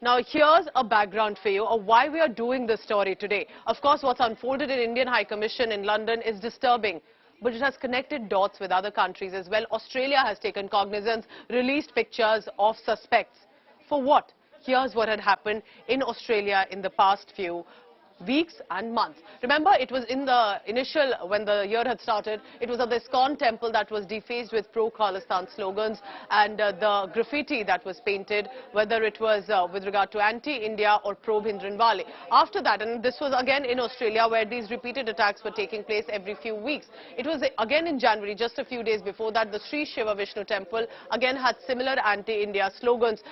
Now, here's a background for you of why we are doing this story today. Of course, what's unfolded in Indian High Commission in London is disturbing, but it has connected dots with other countries as well. Australia has taken cognizance, released pictures of suspects. For what? Here's what had happened in Australia in the past few weeks and months. Remember, it was in the initial, when the year had started, it was at the ISKCON temple that was defaced with pro-Khalistan slogans and the graffiti that was painted, whether it was with regard to anti-India or pro-Bhindranwale. After that, and this was again in Australia where these repeated attacks were taking place every few weeks. It was again in January, just a few days before that, the Sri Shiva Vishnu temple again had similar anti-India slogans.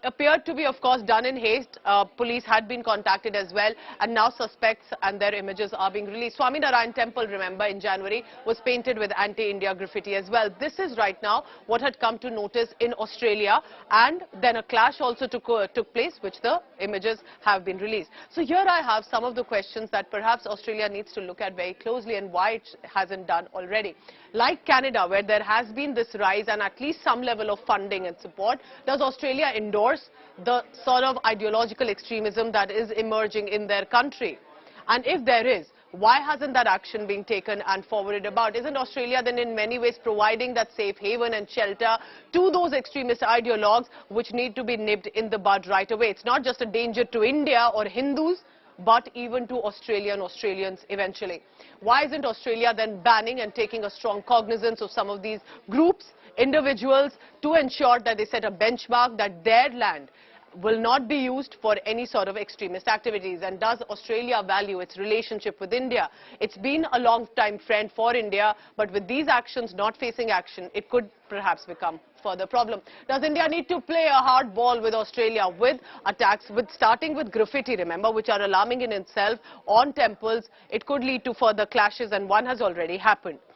Appeared to be, of course, done in haste. Police had been contacted as well, and now suspects and their images are being released. Swaminarayan temple, remember, in January was painted with anti-India graffiti as well. This is right now what had come to notice in Australia, and then a clash also took place, which the images have been released. So here I have some of the questions that perhaps Australia needs to look at very closely and why it hasn't done already. Like Canada, where there has been this rise and at least some level of funding and support, does Australia endorse the sort of ideological extremism that is emerging in their country? And if there is, why hasn't that action been taken and forwarded about? Isn't Australia then in many ways providing that safe haven and shelter to those extremist ideologues which need to be nipped in the bud right away? It's not just a danger to India or Hindus, but even to Australians eventually. Why isn't Australia then banning and taking a strong cognizance of some of these groups, individuals, to ensure that they set a benchmark that their land will not be used for any sort of extremist activities? And does Australia value its relationship with India? It's been a long-time friend for India, but with these actions not facing action, it could perhaps become further problem. Does India need to play a hard ball with Australia with attacks, starting with graffiti, remember, which are alarming in itself, on temples? It could lead to further clashes, and one has already happened.